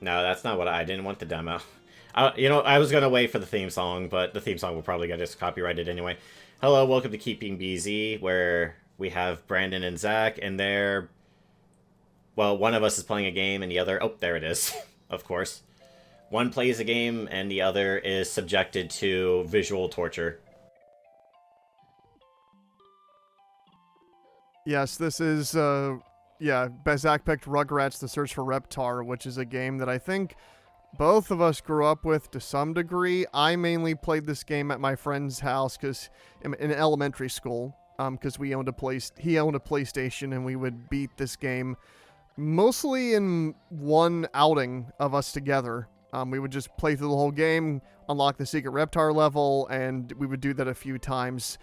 No, that's not what I didn't want the demo. I was gonna wait for the theme song, but the theme song will probably get us copyrighted anyway. Hello, welcome to Keeping BZ, where we have Brandon and Zach, and one of us is playing a game, and the other, oh, there it is, of course. One plays a game, and the other is subjected to visual torture. Yes, this is, Zach picked Rugrats: The Search for Reptar, which is a game that I think both of us grew up with to some degree. I mainly played this game at my friend's house because in elementary school, because he owned a PlayStation, and we would beat this game mostly in one outing of us together. We would just play through the whole game, unlock the secret Reptar level, and we would do that a few times.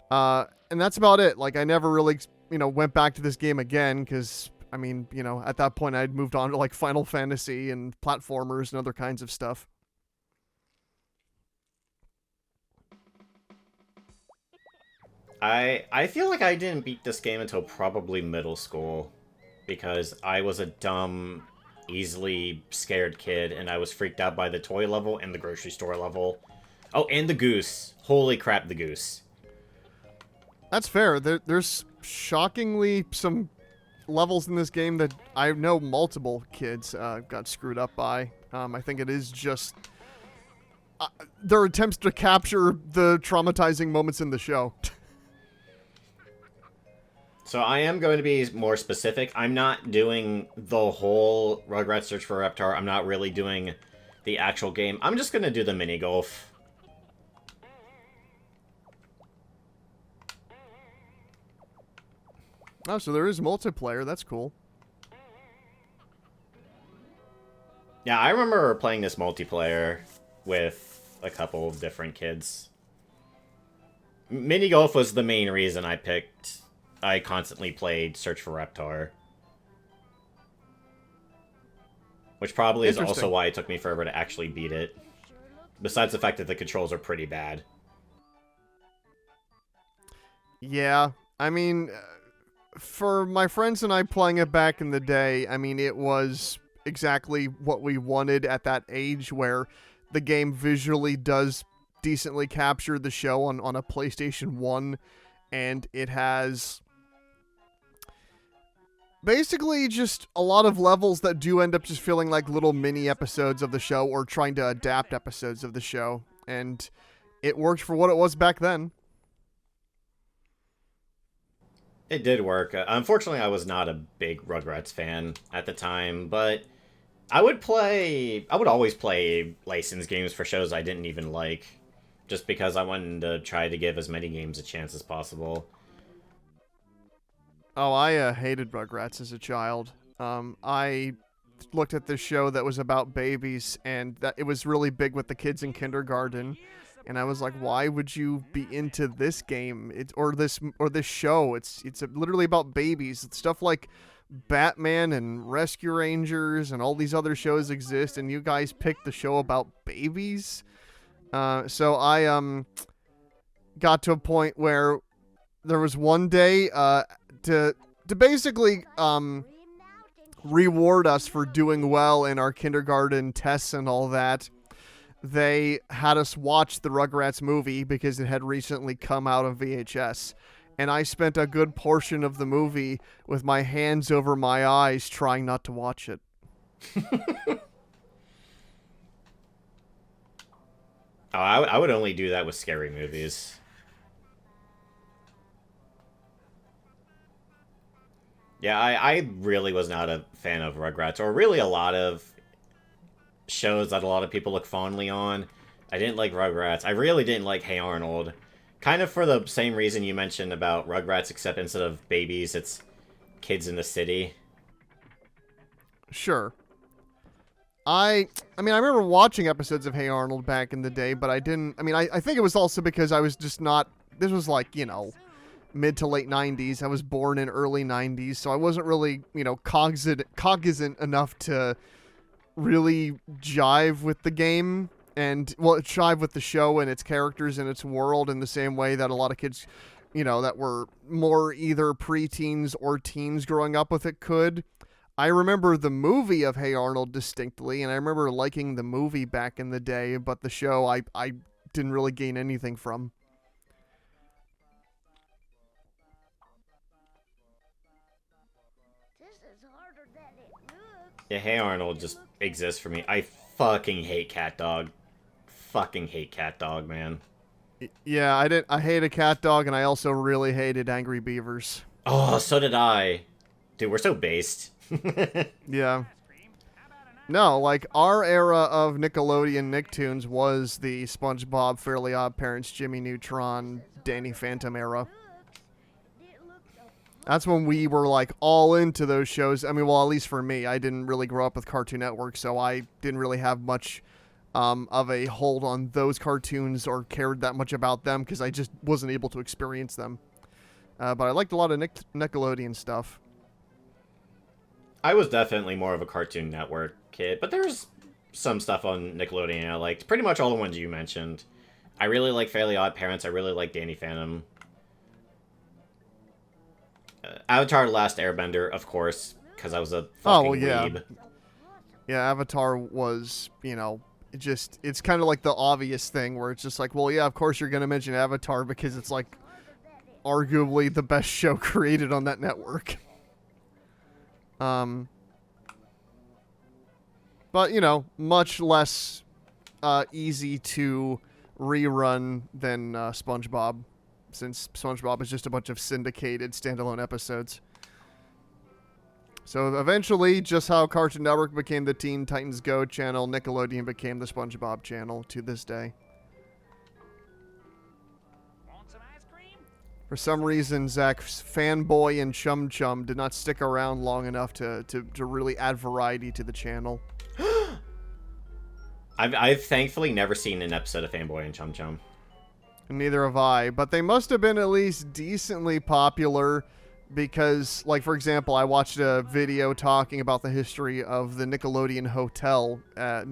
And that's about it. Like, I never really, went back to this game again because, at that point I'd moved on to like Final Fantasy and platformers and other kinds of stuff. I feel like I didn't beat this game until probably middle school because I was a dumb, easily scared kid, and I was freaked out by the toy level and the grocery store level. Oh, and the goose. Holy crap, the goose. That's fair. There's shockingly some levels in this game that I know multiple kids got screwed up by. I think it is just their attempts to capture the traumatizing moments in the show. So I am going to be more specific. I'm not doing the whole Rugrats Search for Reptar. I'm not really doing the actual game. I'm just going to do the mini golf. Oh, so there is multiplayer. That's cool. Yeah, I remember playing this multiplayer with a couple of different kids. Mini golf was the main reason I constantly played Search for Reptar. Which probably is also why it took me forever to actually beat it. Besides the fact that the controls are pretty bad. Yeah, for my friends and I playing it back in the day, it was exactly what we wanted at that age where the game visually does decently capture the show on a PlayStation 1, and it has basically just a lot of levels that do end up just feeling like little mini episodes of the show or trying to adapt episodes of the show, and it worked for what it was back then. It did work. Unfortunately, I was not a big Rugrats fan at the time, but I would always play licensed games for shows I didn't even like, just because I wanted to try to give as many games a chance as possible. Oh, I hated Rugrats as a child. I looked at this show that was about babies, and that it was really big with the kids in kindergarten. And I was like, why would you be into this game or this show? It's literally about babies. It's stuff like Batman and Rescue Rangers and all these other shows exist, and you guys picked the show about babies. So I got to a point where there was one day to basically reward us for doing well in our kindergarten tests and all that. They had us watch the Rugrats movie because it had recently come out on VHS. And I spent a good portion of the movie with my hands over my eyes trying not to watch it. I would only do that with scary movies. Yeah, I really was not a fan of Rugrats, or really a lot of shows that a lot of people look fondly on. I didn't like Rugrats. I really didn't like Hey Arnold. Kind of for the same reason you mentioned about Rugrats, except instead of babies, it's kids in the city. Sure. I remember watching episodes of Hey Arnold back in the day, but I didn't... I think it was also because I was just not... This was like, mid to late 90s. I was born in early 90s, so I wasn't really, cognizant enough to really jive with the game and, jive with the show and its characters and its world in the same way that a lot of kids, that were more either preteens or teens growing up with it could. I remember the movie of Hey Arnold distinctly, and I remember liking the movie back in the day, but the show I didn't really gain anything from. Yeah, Hey Arnold just exists for me. I fucking hate Cat Dog. Fucking hate Cat Dog, man. Yeah, I did. I hated Cat Dog, and I also really hated Angry Beavers. Oh, so did I. Dude, we're so based. Yeah. No, like our era of Nickelodeon Nicktoons was the SpongeBob, Fairly Odd Parents, Jimmy Neutron, Danny Phantom era. That's when we were like all into those shows. I mean, well, at least for me, I didn't really grow up with Cartoon Network, so I didn't really have much of a hold on those cartoons or cared that much about them because I just wasn't able to experience them. But I liked a lot of Nickelodeon stuff. I was definitely more of a Cartoon Network kid, but there's some stuff on Nickelodeon I liked. Pretty much all the ones you mentioned. I really like Fairly Odd Parents. I really like Danny Phantom. Avatar: The Last Airbender, of course, because I was a fucking weeb. Yeah, Avatar was, it's kind of like the obvious thing where it's just like, well, yeah, of course you're going to mention Avatar because it's like arguably the best show created on that network. But, much less easy to rerun than SpongeBob, since SpongeBob is just a bunch of syndicated standalone episodes. So eventually, just how Cartoon Network became the Teen Titans Go channel, Nickelodeon became the SpongeBob channel to this day. For some reason, Zach's Fanboy and Chum Chum did not stick around long enough to really add variety to the channel. I've thankfully never seen an episode of Fanboy and Chum Chum. Neither have I, but they must have been at least decently popular because, like, for example, I watched a video talking about the history of the Nickelodeon Hotel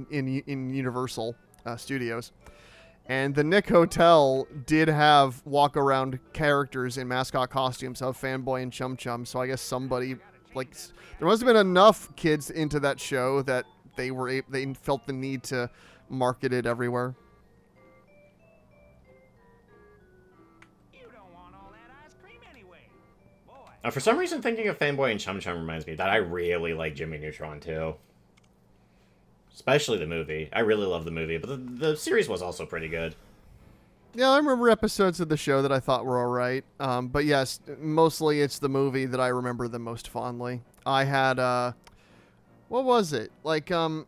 in Universal Studios. And the Nick Hotel did have walk-around characters in mascot costumes of Fanboy and Chum Chum, so I guess somebody, like, there must have been enough kids into that show that they felt the need to market it everywhere. For some reason, thinking of Fanboy and Chum Chum reminds me that I really like Jimmy Neutron, too. Especially the movie. I really love the movie, but the series was also pretty good. Yeah, I remember episodes of the show that I thought were alright. But yes, mostly it's the movie that I remember the most fondly. I had, what was it? Like, there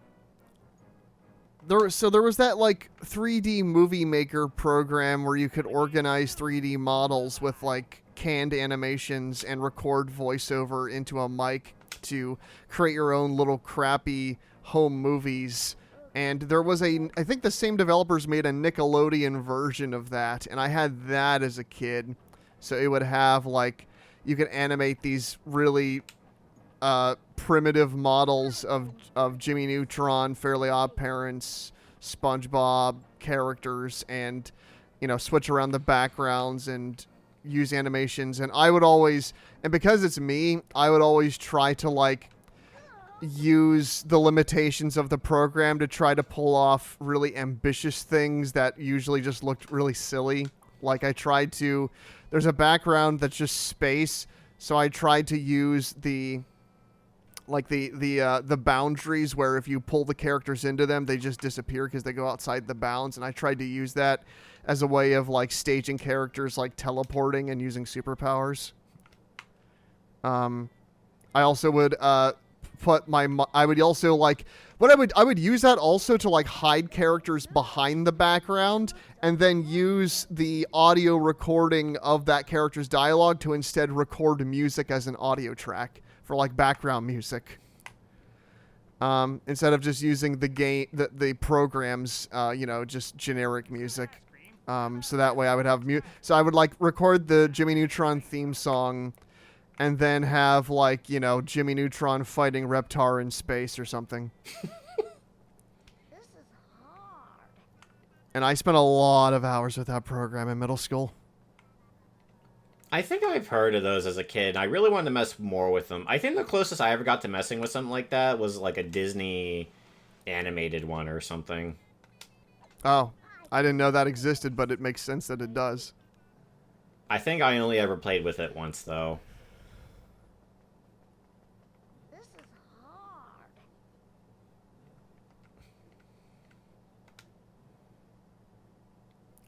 was that, like, 3D movie maker program where you could organize 3D models with, like, canned animations and record voiceover into a mic to create your own little crappy home movies. And there was I think the same developers made a Nickelodeon version of that, and I had that as a kid. So it would have, like, you could animate these really primitive models of Jimmy Neutron, Fairly Odd Parents, SpongeBob characters, and, switch around the backgrounds and use animations. And I would always, and because it's me, I would always try to, like, use the limitations of the program to try to pull off really ambitious things that usually just looked really silly. Like, there's a background that's just space, so I tried to use the boundaries where if you pull the characters into them, they just disappear because they go outside the bounds, and I tried to use that as a way of, like, staging characters, like, teleporting and using superpowers. I also would I would use that also to, like, hide characters behind the background and then use the audio recording of that character's dialogue to instead record music as an audio track for, like, background music. Instead of just using the program's, just generic music. So that way I would have so I would, like, record the Jimmy Neutron theme song and then have, like, Jimmy Neutron fighting Reptar in space or something. This is hard. And I spent a lot of hours with that program in middle school. I think I've heard of those as a kid. I really wanted to mess more with them. I think the closest I ever got to messing with something like that was like a Disney animated one or something. Oh, I didn't know that existed, but it makes sense that it does. I think I only ever played with it once, though. This is hard.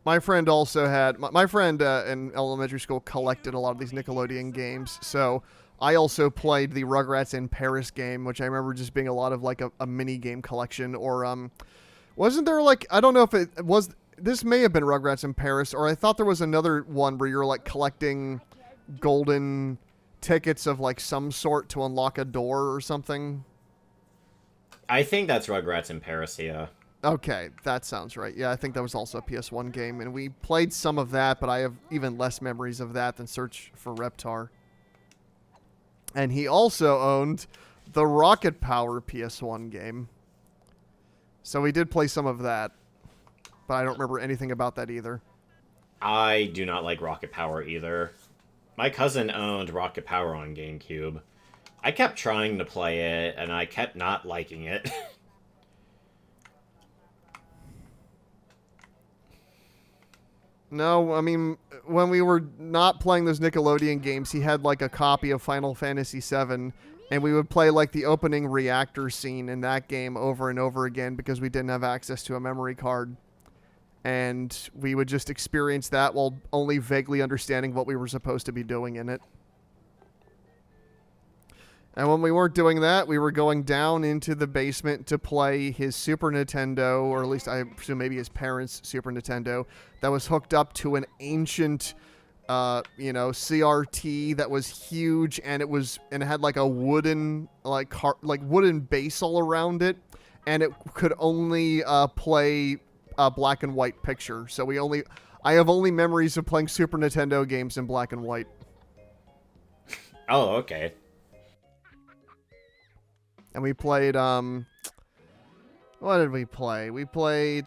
My friend also had my friend in elementary school collected a lot of these Nickelodeon games, so I also played the Rugrats in Paris game, which I remember just being a lot of like a mini game collection. Or wasn't there like, I don't know if it was, this may have been Rugrats in Paris, or I thought there was another one where you're like collecting golden tickets of like some sort to unlock a door or something. I think that's Rugrats in Paris, yeah. Okay, that sounds right. Yeah, I think that was also a PS1 game, and we played some of that, but I have even less memories of that than Search for Reptar. And he also owned the Rocket Power PS1 game. So we did play some of that, but I don't remember anything about that either. I do not like Rocket Power either. My cousin owned Rocket Power on GameCube. I kept trying to play it, and I kept not liking it. No, I mean, when we were not playing those Nickelodeon games, he had like a copy of Final Fantasy VII, and we would play like the opening reactor scene in that game over and over again because we didn't have access to a memory card. And we would just experience that while only vaguely understanding what we were supposed to be doing in it. And when we weren't doing that, we were going down into the basement to play his Super Nintendo, or at least I presume maybe his parents' Super Nintendo, that was hooked up to an ancient, CRT that was huge, and it had like a wooden wooden base all around it, and it could only play a black and white picture. So I have only memories of playing Super Nintendo games in black and white. Oh, okay. And we played, what did we play? We played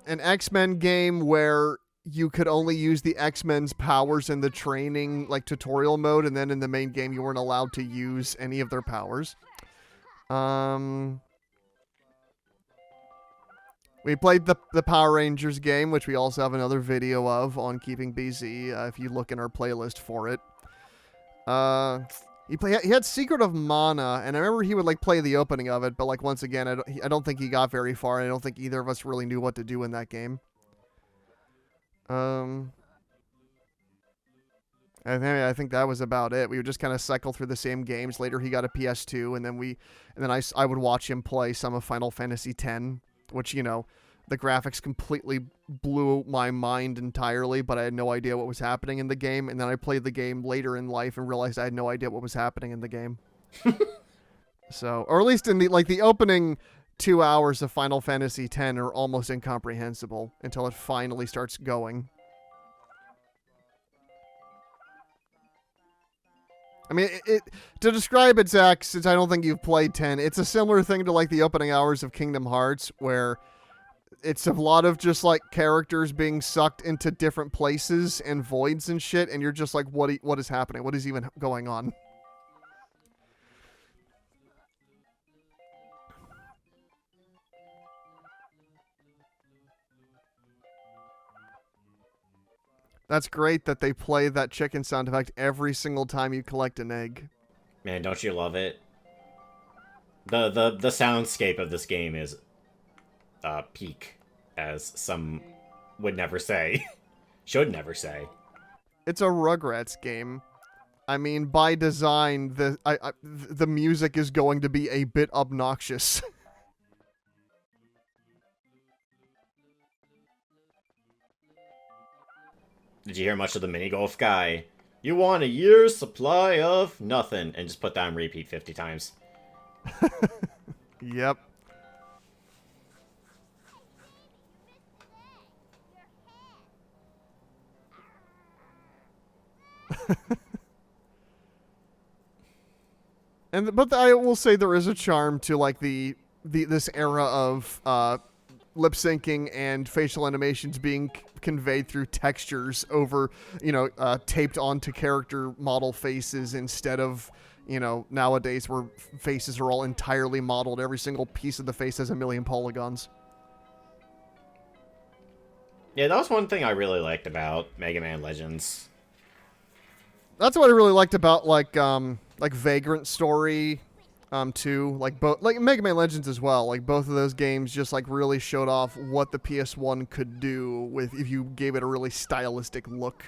an X-Men game where you could only use the X-Men's powers in the training, like, tutorial mode, and then in the main game you weren't allowed to use any of their powers. We played the Power Rangers game, which we also have another video of on Keeping BZ, if you look in our playlist for it. He had Secret of Mana, and I remember he would like play the opening of it, but like once again, I don't think he got very far. And I don't think either of us really knew what to do in that game. I think that was about it. We would just kind of cycle through the same games. Later, he got a PS2, and then I would watch him play some of Final Fantasy X, which, you know, the graphics completely blew my mind entirely, but I had no idea what was happening in the game. And then I played the game later in life and realized I had no idea what was happening in the game. So, or at least in the opening 2 hours of Final Fantasy X are almost incomprehensible until it finally starts going. I mean, to describe it, Zach, since I don't think you've played 10, it's a similar thing to like the opening hours of Kingdom Hearts, where it's a lot of just like characters being sucked into different places and voids and shit, and you're just like, what is happening? What is even going on? That's great that they play that chicken sound effect every single time you collect an egg. Man, don't you love it? The soundscape of this game is peak, as some would never say. Should never say. It's a Rugrats game. I mean, by design, the music is going to be a bit obnoxious. Did you hear much of the mini golf guy? You want a year's supply of nothing, and just put that on repeat 50 times. Yep. But I will say there is a charm to like this era of lip syncing and facial animations being conveyed through textures over, taped onto character model faces instead of, nowadays where faces are all entirely modeled. Every single piece of the face has a million polygons. Yeah, that was one thing I really liked about Mega Man Legends. That's what I really liked about like Vagrant Story, too. Like Mega Man Legends as well. Like both of those games just like really showed off what the PS1 could do with if you gave it a really stylistic look.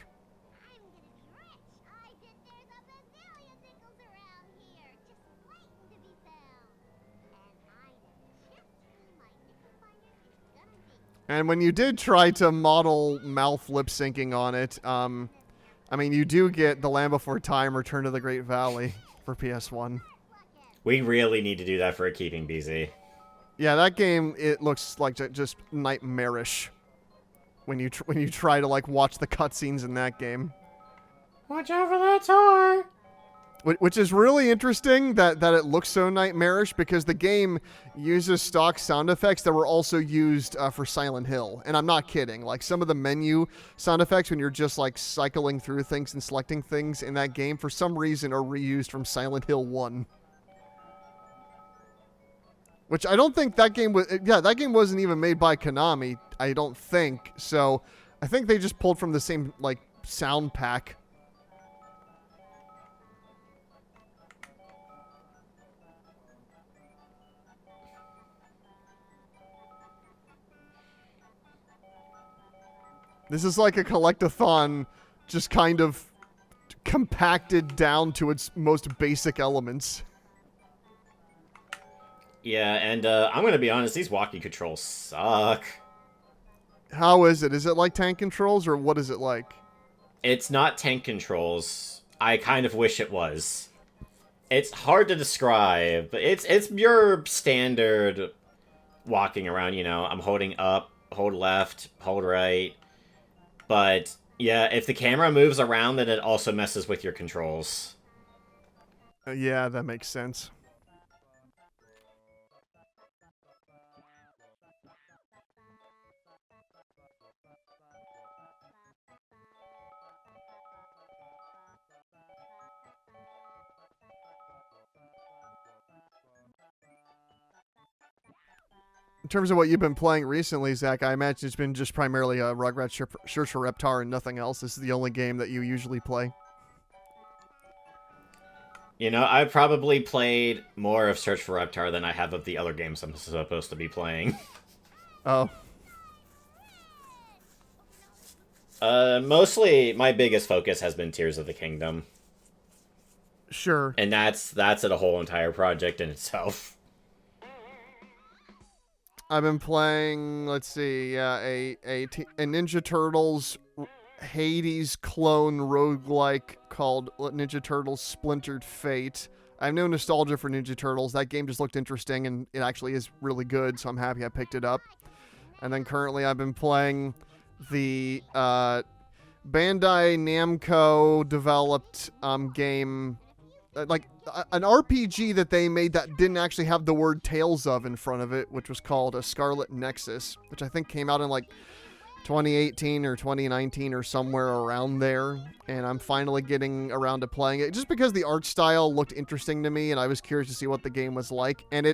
And when you did try to model mouth lip syncing on it, you do get The Land Before Time, Return to the Great Valley for PS1. We really need to do that for a Keeping Busy. Yeah, that game, it looks like just nightmarish when you try to like watch the cutscenes in that game. Watch out for that tar! Which is really interesting that it looks so nightmarish because the game uses stock sound effects that were also used for Silent Hill. And I'm not kidding. Like some of the menu sound effects when you're just like cycling through things and selecting things in that game for some reason are reused from Silent Hill 1. Which I don't think that game was... Yeah, that game wasn't even made by Konami, I don't think. So I think they just pulled from the same like sound pack. This is like a collect-a-thon, just kind of compacted down to its most basic elements. Yeah, and I'm going to be honest, these walkie controls suck. How is it? Is it like tank controls, or what is it like? It's not tank controls. I kind of wish it was. It's hard to describe, but it's your standard walking around, I'm holding up, hold left, hold right. But, yeah, if the camera moves around, then it also messes with your controls. Yeah, that makes sense. In terms of what you've been playing recently, Zach, I imagine it's been just primarily a Rugrats Search for Reptar and nothing else. This is the only game that you usually play. I've probably played more of Search for Reptar than I have of the other games I'm supposed to be playing. Oh. Mostly, my biggest focus has been Tears of the Kingdom. Sure. And that's a whole entire project in itself. I've been playing, let's see, a Ninja Turtles Hades clone roguelike called Ninja Turtles Splintered Fate. I have no nostalgia for Ninja Turtles. That game just looked interesting, and it actually is really good, so I'm happy I picked it up. And then currently I've been playing the Bandai Namco developed game, like an RPG that they made that didn't actually have the word Tales of in front of it, which was called a Scarlet Nexus, which I think came out in like 2018 or 2019 or somewhere around there. And I'm finally getting around to playing it just because the art style looked interesting to me and I was curious to see what the game was like. And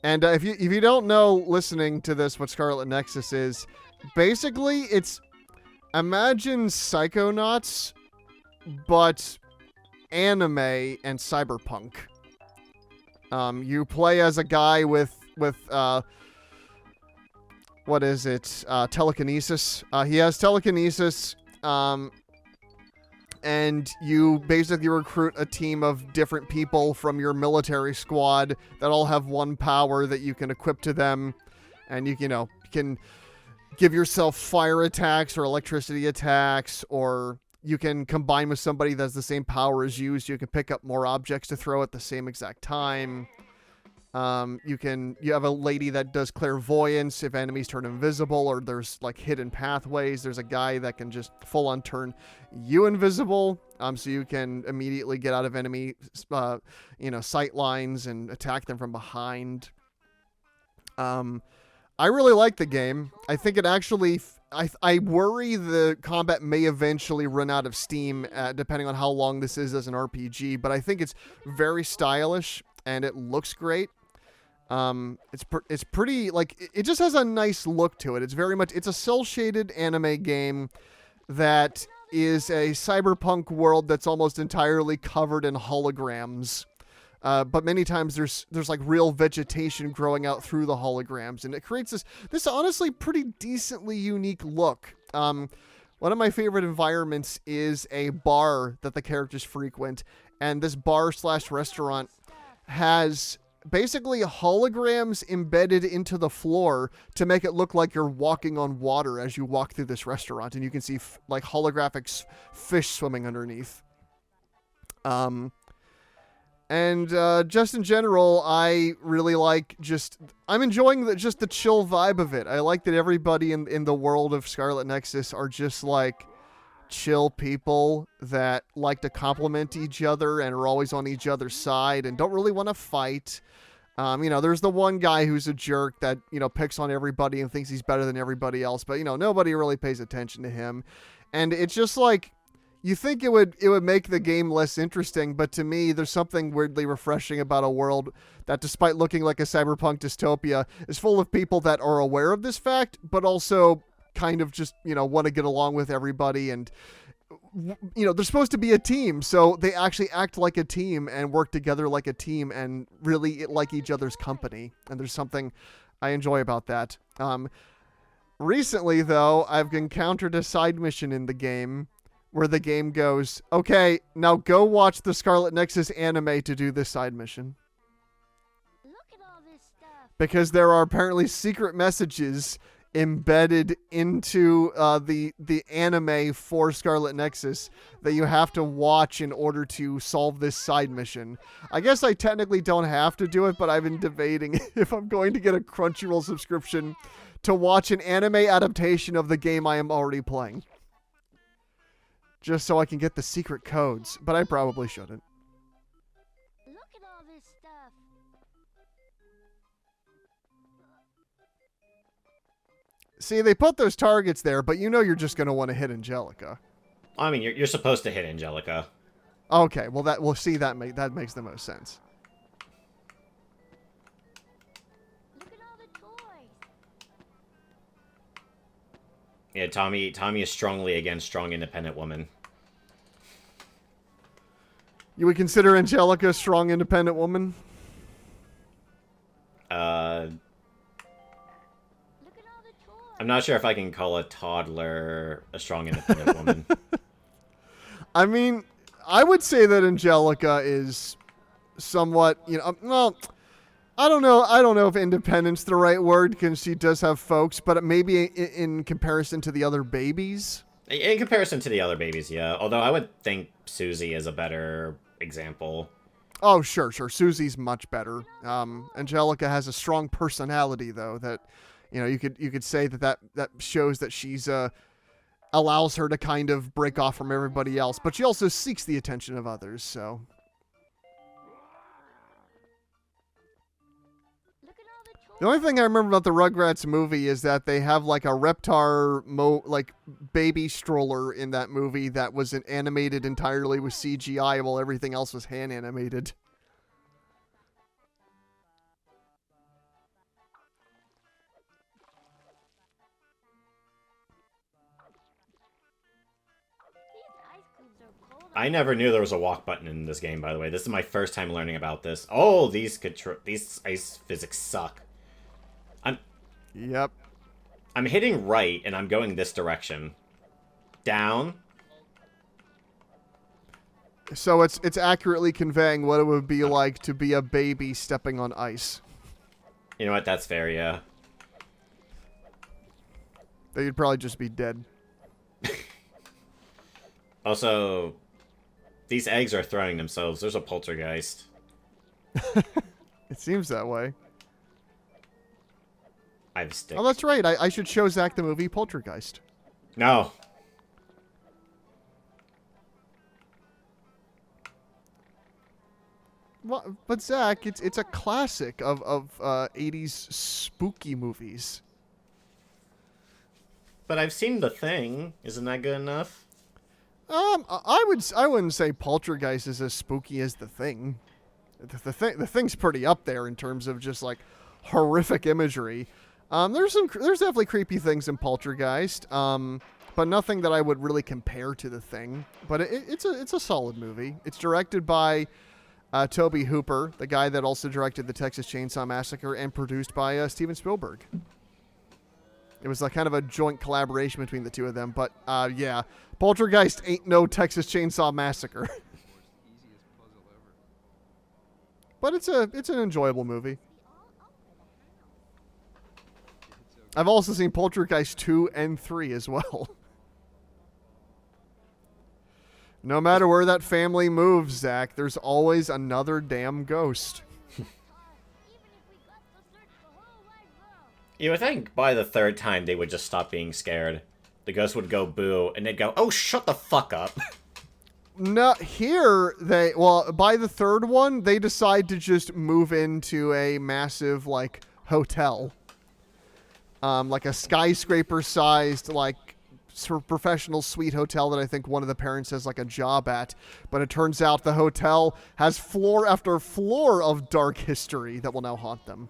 if you don't know, listening to this, what Scarlet Nexus is, basically it's, imagine Psychonauts, but anime and cyberpunk. You play as a guy with what is it? Telekinesis. He has telekinesis, and you basically recruit a team of different people from your military squad that all have one power that you can equip to them, and you can give yourself fire attacks or electricity attacks, or you can combine with somebody that has the same power as you, so you can pick up more objects to throw at the same exact time. You have a lady that does clairvoyance if enemies turn invisible or there's like hidden pathways. There's a guy that can just full on turn you invisible, so you can immediately get out of enemy, sight lines and attack them from behind. I really like the game. I think it actually. I worry the combat may eventually run out of steam, depending on how long this is as an RPG. But I think it's very stylish and it looks great. It's pretty like it just has a nice look to it. It's a cel shaded anime game that is a cyberpunk world that's almost entirely covered in holograms. But many times there's like real vegetation growing out through the holograms, and it creates this honestly pretty decently unique look. One of my favorite environments is a bar that the characters frequent, and this bar/restaurant has basically holograms embedded into the floor to make it look like you're walking on water as you walk through this restaurant, and you can see like holographic fish swimming underneath. And just in general, I really like I'm enjoying the chill vibe of it. I like that everybody in the world of Scarlet Nexus are just like chill people that like to compliment each other and are always on each other's side and don't really want to fight. There's the one guy who's a jerk that, picks on everybody and thinks he's better than everybody else, but, nobody really pays attention to him. And it's just like, you think it would make the game less interesting, but to me, there's something weirdly refreshing about a world that, despite looking like a cyberpunk dystopia, is full of people that are aware of this fact, but also kind of just, want to get along with everybody. And, they're supposed to be a team, so they actually act like a team and work together like a team and really like each other's company. And there's something I enjoy about that. Recently, though, I've encountered a side mission in the game where the game goes, okay, now go watch the Scarlet Nexus anime to do this side mission. Look at all this stuff. Because there are apparently secret messages embedded into the anime for Scarlet Nexus that you have to watch in order to solve this side mission. I guess I technically don't have to do it, but I've been debating if I'm going to get a Crunchyroll subscription to watch an anime adaptation of the game I am already playing. Just so I can get the secret codes, but I probably shouldn't. Look at all this stuff. See, they put those targets there, but you're just going to want to hit Angelica. I mean, you're supposed to hit Angelica. Okay, well that makes the most sense. Look at all the toys. Yeah, Tommy is strongly against strong, independent women. You would consider Angelica a strong, independent woman? Look at all the toys. I'm not sure if I can call a toddler a strong, independent woman. I mean, I would say that Angelica is somewhat, well, I don't know if independent's the right word, because she does have folks, but maybe in comparison to the other babies. In comparison to the other babies, yeah. Although I would think Susie is a better example. Oh, sure. Susie's much better. Angelica has a strong personality, though, that, you could say that shows that she's, allows her to kind of break off from everybody else, but she also seeks the attention of others, so. The only thing I remember about the Rugrats movie is that they have like a Reptar baby stroller in that movie that was animated entirely with CGI while everything else was hand animated. These ice cubes are cold. I never knew there was a walk button in this game, by the way. This is my first time learning about this. Oh, these ice physics suck. Yep. I'm hitting right, and I'm going this direction. Down. So it's accurately conveying what it would be like to be a baby stepping on ice. You know what? That's fair, yeah. That you'd probably just be dead. Also, these eggs are throwing themselves. There's a poltergeist. It seems that way. I have a stick. Oh, that's right. I should show Zach the movie Poltergeist. No. Well, but Zach, it's a classic of 80s spooky movies. but I've seen The Thing. Isn't that good enough? I wouldn't say Poltergeist is as spooky as The Thing. The Thing's pretty up there in terms of just like horrific imagery. There's definitely creepy things in Poltergeist. But nothing that I would really compare to The Thing. But it's a solid movie. It's directed by Tobe Hooper, the guy that also directed the Texas Chainsaw Massacre, and produced by Steven Spielberg. It was kind of a joint collaboration between the two of them. But yeah, Poltergeist ain't no Texas Chainsaw Massacre. But it's an enjoyable movie. I've also seen Poltergeist 2 and 3 as well. No matter where that family moves, Zach, there's always another damn ghost. You would think by the third time they would just stop being scared. The ghost would go boo, and they'd go, oh, shut the fuck up. No, here, by the third one, they decide to just move into a massive, hotel. Like a skyscraper-sized, sort of professional suite hotel that I think one of the parents has, a job at. But it turns out the hotel has floor after floor of dark history that will now haunt them.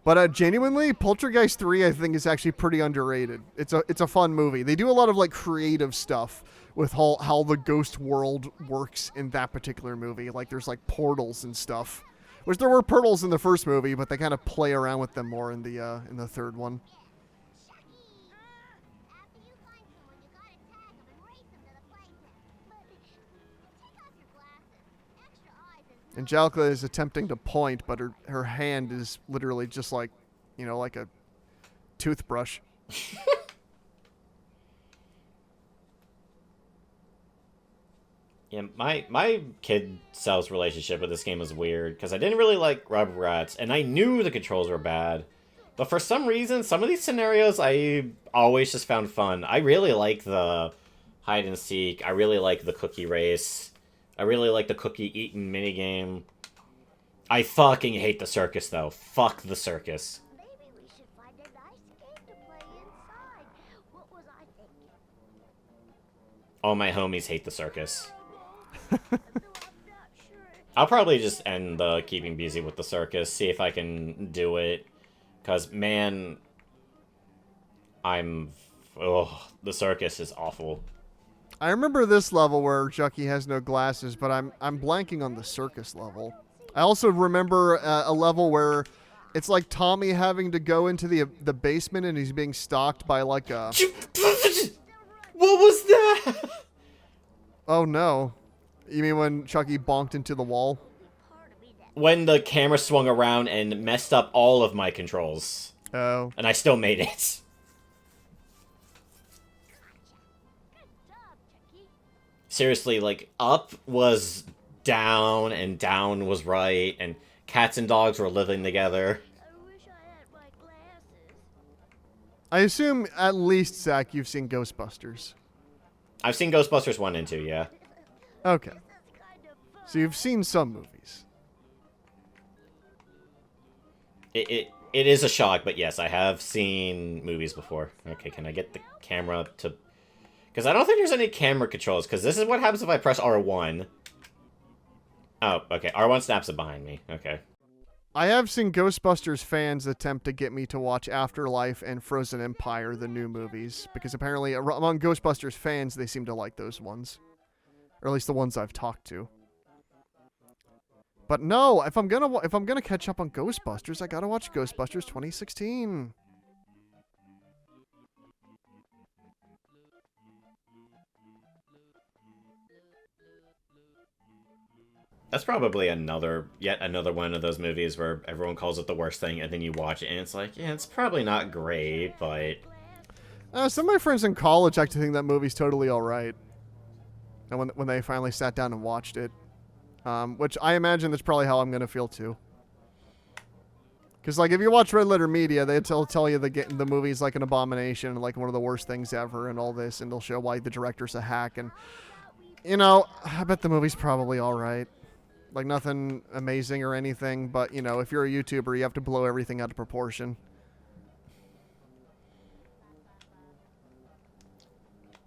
But genuinely, Poltergeist 3, I think, is actually pretty underrated. It's a fun movie. They do a lot of creative stuff with how the ghost world works in that particular movie. There's portals and stuff, which there were portals in the first movie, but they kind of play around with them more in the third one. Angelica is attempting to point, but her hand is literally just like a toothbrush. Yeah, my kid self's relationship with this game was weird, because I didn't really like Rugrats, and I knew the controls were bad. But for some reason, some of these scenarios I always just found fun. I really like the hide and seek. I really like the cookie race. I really like the cookie eating minigame. I fucking hate the circus, though. Fuck the circus. Maybe we should find a nice game to play inside. What was I thinking? All my homies hate the circus. No, I'm not sure. I'll probably just end the keeping busy with the circus, see if I can do it. Because, man, the circus is awful. I remember this level where Chucky has no glasses, but I'm blanking on the circus level. I also remember a level where it's like Tommy having to go into the basement and he's being stalked by a... What was that? Oh no. You mean when Chucky bonked into the wall? When the camera swung around and messed up all of my controls. Oh. And I still made it. Seriously, up was down, and down was right, and cats and dogs were living together. I wish I had my glasses. I assume at least, Zach, you've seen Ghostbusters. I've seen Ghostbusters 1 and 2, yeah. Okay. Kind of fun. So you've seen some movies. It is a shock, but yes, I have seen movies before. Okay, can I get the camera up to... Because I don't think there's any camera controls, because this is what happens if I press R1. Oh, okay. R1 snaps it behind me. Okay. I have seen Ghostbusters fans attempt to get me to watch Afterlife and Frozen Empire, the new movies, because apparently among Ghostbusters fans, they seem to like those ones. Or at least the ones I've talked to. But no, if I'm gonna catch up on Ghostbusters, I gotta watch Ghostbusters 2016. That's probably yet another one of those movies where everyone calls it the worst thing, and then you watch it, and it's like, yeah, it's probably not great, but... Some of my friends in college actually think that movie's totally alright. And when they finally sat down and watched it. Which I imagine that's probably how I'm going to feel too. Because if you watch Red Letter Media, they'll tell you the movie's like an abomination, and one of the worst things ever, and all this, and they'll show why the director's a hack, and... I bet the movie's probably alright. Nothing amazing or anything, but, if you're a YouTuber, you have to blow everything out of proportion.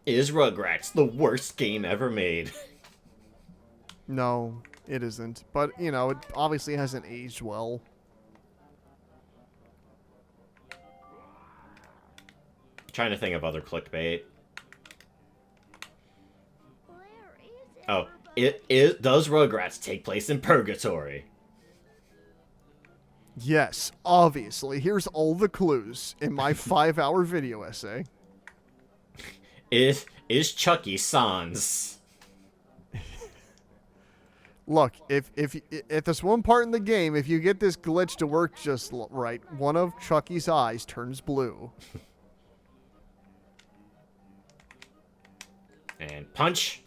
Is Rugrats the worst game ever made? No, it isn't. But, you know, it obviously hasn't aged well. Trying to think of other clickbait. Where is Oh, everybody? does Rugrats take place in Purgatory? Yes, obviously. Here's all the clues in my 5-hour video essay. Is Chucky sans? Look, if there's one part in the game, if you get this glitch to work just right, one of Chucky's eyes turns blue. And punch.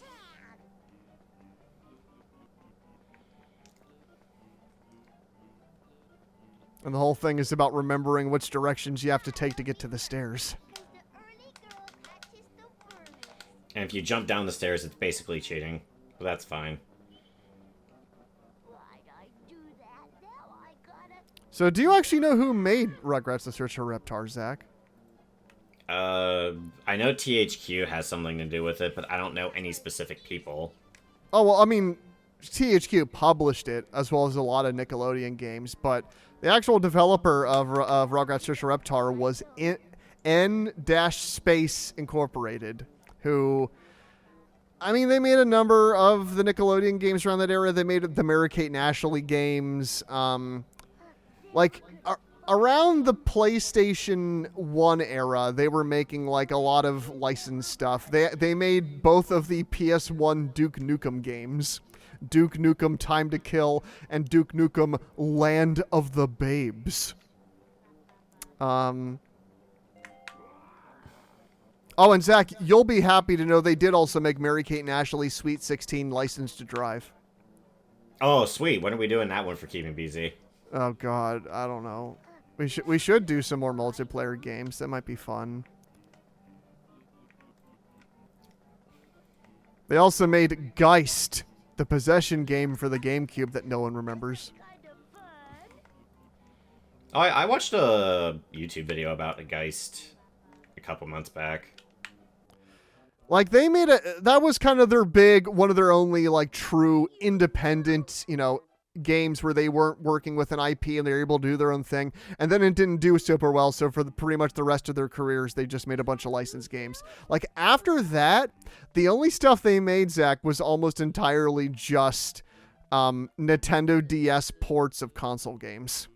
And the whole thing is about remembering which directions you have to take to get to the stairs. 'Cause the early girl catches the wormies. And if you jump down the stairs, it's basically cheating. But that's fine. Why'd I do that? Now I gotta. So do you actually know who made Rugrats The Search for Reptar, Zach? I know THQ has something to do with it, but I don't know any specific people. Oh, well, I mean, THQ published it, as well as a lot of Nickelodeon games, but the actual developer of Rugrats Search for Reptar was N-Space Incorporated, who, I mean, they made a number of the Nickelodeon games around that era. They made the Mary-Kate and Ashley games. Around the PlayStation 1 era, they were making, like, a lot of licensed stuff. They made both of the PS1 Duke Nukem games. Duke Nukem Time to Kill and Duke Nukem Land of the Babes. Oh, and Zach, you'll be happy to know they did also make Mary-Kate and Ashley Sweet 16 Licensed to Drive. Oh, sweet. When are we doing that one for keeping busy? Oh, God. I don't know. We should do some more multiplayer games. That might be fun. They also made Geist, the possession game for the GameCube that no one remembers. Kind of fun. Oh, I watched a YouTube video about a Geist a couple months back. Like, they made that was kind of their one of their only, like, true independent, you know, games where they weren't working with an IP and they were able to do their own thing. And then it didn't do super well, so for pretty much the rest of their careers, they just made a bunch of licensed games. Like, after that, the only stuff they made, Zach, was almost entirely just Nintendo DS ports of console games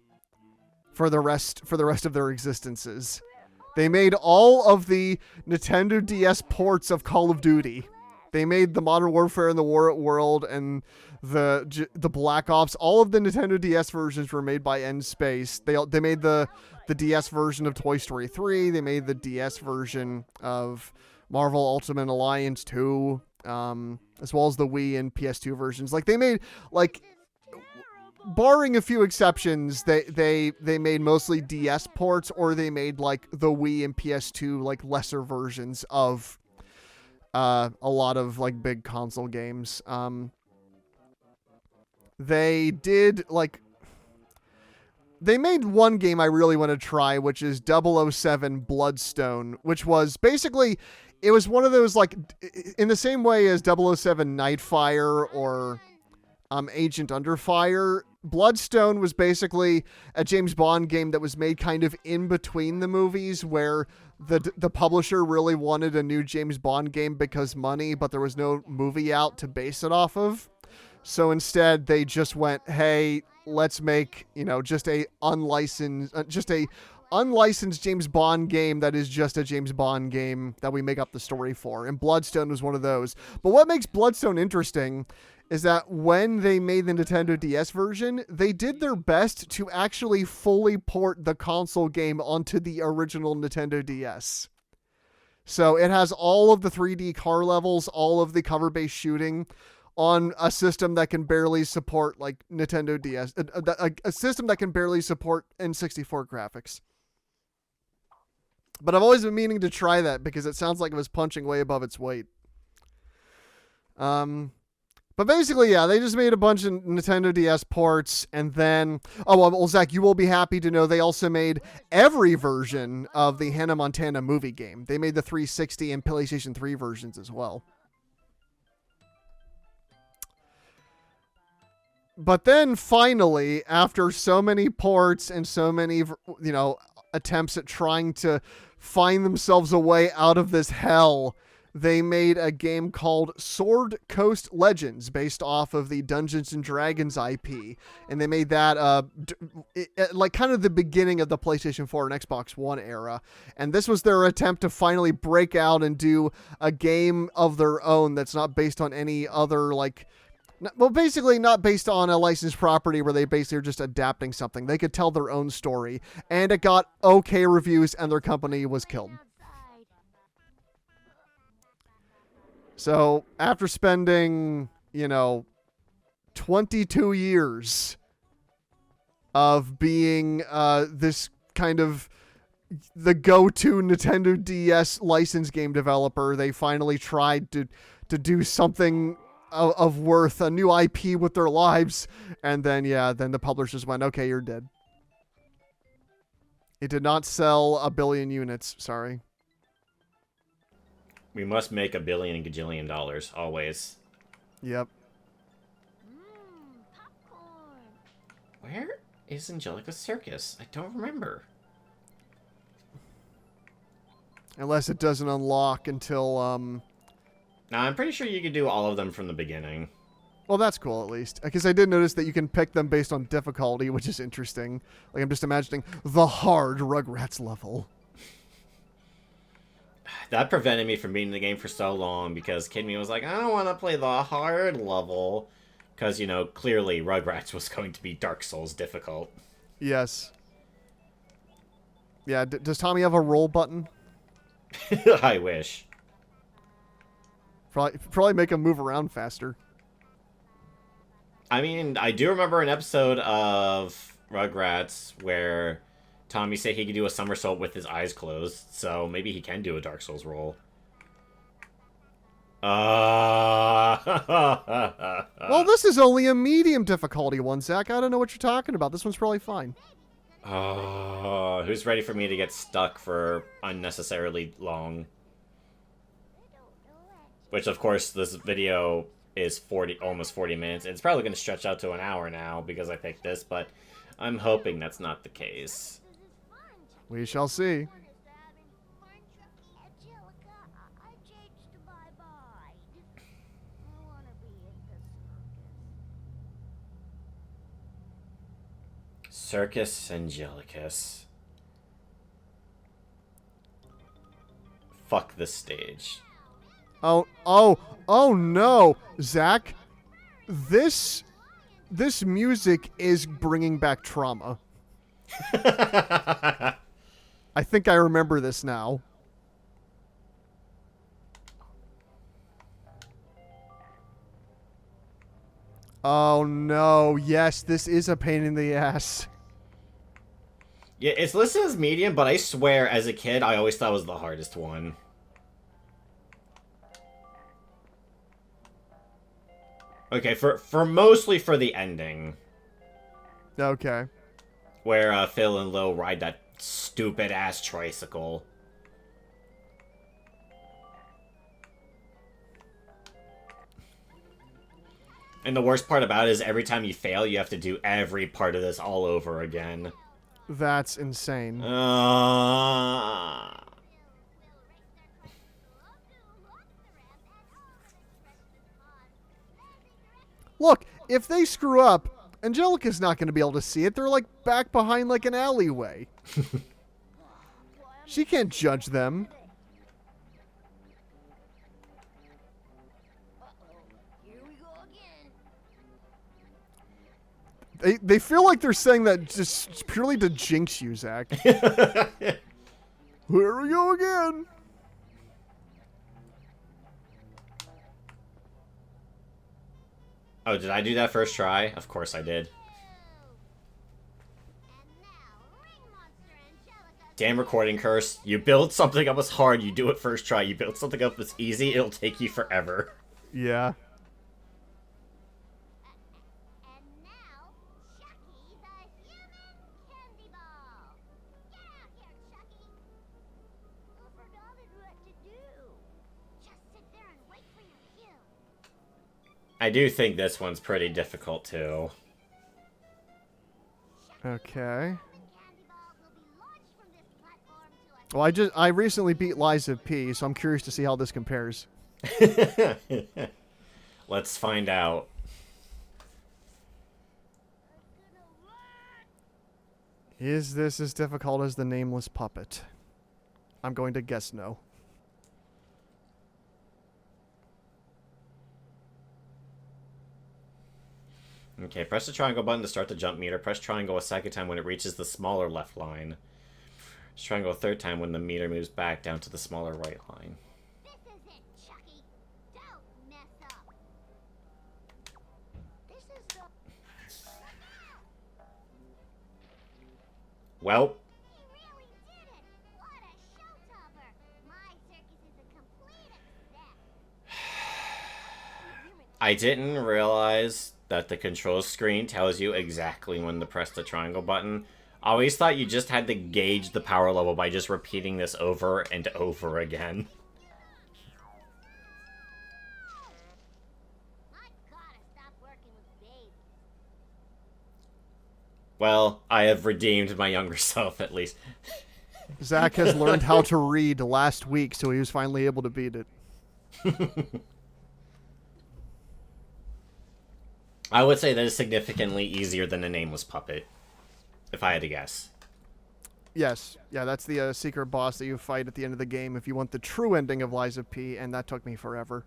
for the rest of their existences. They made all of the Nintendo DS ports of Call of Duty. They made the Modern Warfare and the War at World and the Black Ops. All of the Nintendo DS versions were made by N-Space. They made the DS version of Toy Story 3. They made the DS version of Marvel Ultimate Alliance 2, as well as the Wii and PS2 versions. Like, they made, like, barring a few exceptions, they made mostly DS ports, or they made, like, the Wii and PS2, like, lesser versions of a lot of, like, big console games. They did, like, they made one game I really want to try, which is 007 Bloodstone, which was basically, it was one of those, like, in the same way as 007 Nightfire or Agent Under Fire, Bloodstone was basically a James Bond game that was made kind of in between the movies, where the publisher really wanted a new James Bond game because money, but there was no movie out to base it off of. So instead, they just went, hey, let's make, you know, just a unlicensed James Bond game that is just a James Bond game that we make up the story for. And Bloodstone was one of those. But what makes Bloodstone interesting is that when they made the Nintendo DS version, they did their best to actually fully port the console game onto the original Nintendo DS. So it has all of the 3D car levels, all of the cover-based shooting on a system that can barely support, like, Nintendo DS, a system that can barely support N64 graphics. But I've always been meaning to try that because it sounds like it was punching way above its weight. But basically, yeah, they just made a bunch of Nintendo DS ports, and then... Oh, well, Zach, you will be happy to know they also made every version of the Hannah Montana movie game. They made the 360 and PlayStation 3 versions as well. But then, finally, after so many ports and so many, attempts at trying to find themselves a way out of this hell... They made a game called Sword Coast Legends based off of the Dungeons and Dragons IP. And they made that like kind of the beginning of the PlayStation 4 and Xbox One era. And this was their attempt to finally break out and do a game of their own that's not based on any other, basically not based on a licensed property where they basically are just adapting something. They could tell their own story. And it got okay reviews and their company was killed. So, after spending, 22 years of being this kind of the go-to Nintendo DS license game developer, they finally tried to do something of worth, a new IP with their lives, and then the publishers went, okay, you're dead. It did not sell 1 billion units, sorry. We must make $1 billion gajillion dollars, always. Yep. Popcorn. Where is Angelica's Circus? I don't remember. Unless it doesn't unlock until, Now, I'm pretty sure you could do all of them from the beginning. Well, that's cool, at least. Because I did notice that you can pick them based on difficulty, which is interesting. Like, I'm just imagining the hard Rugrats level. That prevented me from beating the game for so long because Kid Me was like, I don't want to play the hard level. Because, clearly Rugrats was going to be Dark Souls difficult. Yes. Yeah, does Tommy have a roll button? I wish. Probably make him move around faster. I mean, I do remember an episode of Rugrats where Tommy said he could do a somersault with his eyes closed, so maybe he can do a Dark Souls roll. Well, this is only a medium difficulty one, Zach. I don't know what you're talking about. This one's probably fine. Who's ready for me to get stuck for unnecessarily long? Which, of course, this video is almost 40 minutes. It's probably going to stretch out to an hour now because I picked this, but I'm hoping that's not the case. We shall see. Circus Angelicus. Fuck this stage. Oh no, Zach. This music is bringing back trauma. I think I remember this now. Oh no, yes, this is a pain in the ass. Yeah, it's listed as medium, but I swear, as a kid, I always thought it was the hardest one. Okay, mostly for the ending. Okay. Where Phil and Lil ride that stupid-ass tricycle. And the worst part about it is every time you fail, you have to do every part of this all over again. That's insane. Look, if they screw up, Angelica's not going to be able to see it. They're, back behind, an alleyway. She can't judge them. Here we go again. They feel like they're saying that just purely to jinx you, Zach. Here we go again. Oh, did I do that first try? Of course I did. Damn recording curse. You build something up as hard, you do it first try. You build something up as easy, it'll take you forever. Yeah. I do think this one's pretty difficult, too. Okay. Candy ball will be launched from this platform to a Well, I recently beat Liza P, so I'm curious to see how this compares. Let's find out. Is this as difficult as the nameless puppet? I'm going to guess no. Okay, press the triangle button to start the jump meter. Press triangle a second time when it reaches the smaller left line. Press triangle a third time when the meter moves back down to the smaller right line. This is it, Chucky. Don't mess up. This is the... Well, He really did it! What a showstopper! My circus is a complete success. I didn't realize that the control screen tells you exactly when to press the triangle button. I always thought you just had to gauge the power level by just repeating this over and over again. I gotta stop working with babies. Well, I have redeemed my younger self, at least. Zach has learned how to read last week, so he was finally able to beat it. I would say that is significantly easier than a nameless puppet, if I had to guess. Yes. Yeah, that's the secret boss that you fight at the end of the game if you want the true ending of Liza P, and that took me forever.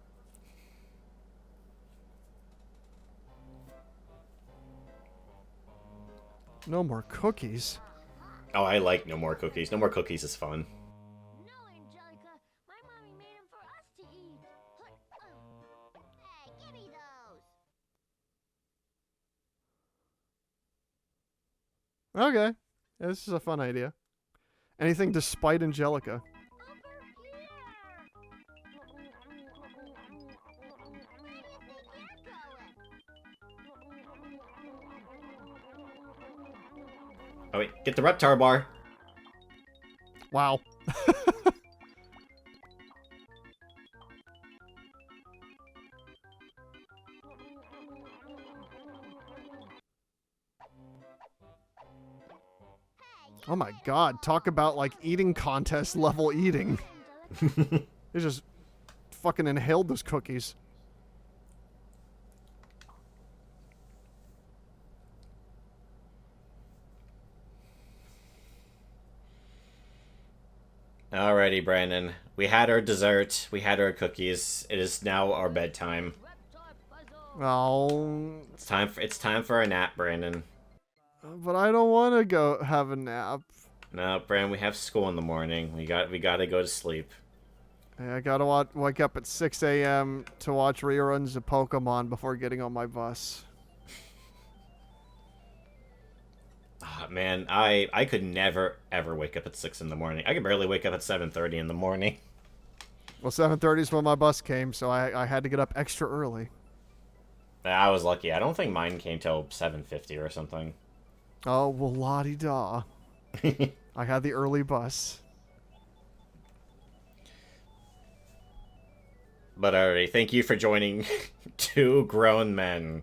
No more cookies. Oh, I like No More Cookies. No More Cookies is fun. No, Angelica. My mommy made them for us to eat. Hey, give me those. Okay. Yeah, this is a fun idea. Anything despite Angelica. Oh wait, get the Reptar bar. Wow. Oh my god, talk about like eating contest level eating. They just fucking inhaled those cookies. Alrighty, Brandon. We had our dessert. We had our cookies. It is now our bedtime. Oh, It's time for a nap, Brandon. but I don't want to go have a nap. No, Brandon, we have school in the morning. We gotta go to sleep. I gotta wake up at 6 a.m. to watch reruns of Pokemon before getting on my bus. Ah, man, I could never ever wake up at 6 in the morning. I could barely wake up at 7:30 in the morning. Well, 7:30 is when my bus came, so I had to get up extra early. I was lucky. I don't think mine came till 7:50 or something. Oh, well, la-di-da. I had the early bus. But alright, thank you for joining two grown men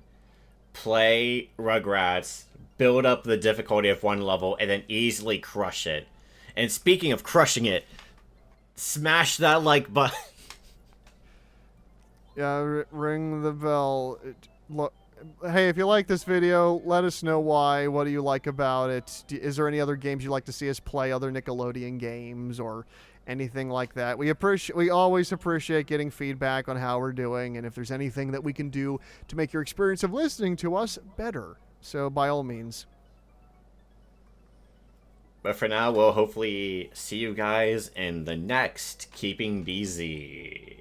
play Rugrats, build up the difficulty of one level, and then easily crush it. And speaking of crushing it, smash that like button. Yeah, ring the bell. Look, hey, if you like this video, let us know why. What do you like about it? Is there any other games you'd like to see us play? Other Nickelodeon games or anything like that? We always appreciate getting feedback on how we're doing, and if there's anything that we can do to make your experience of listening to us better. So by all means. But for now, we'll hopefully see you guys in the next Keeping Busy.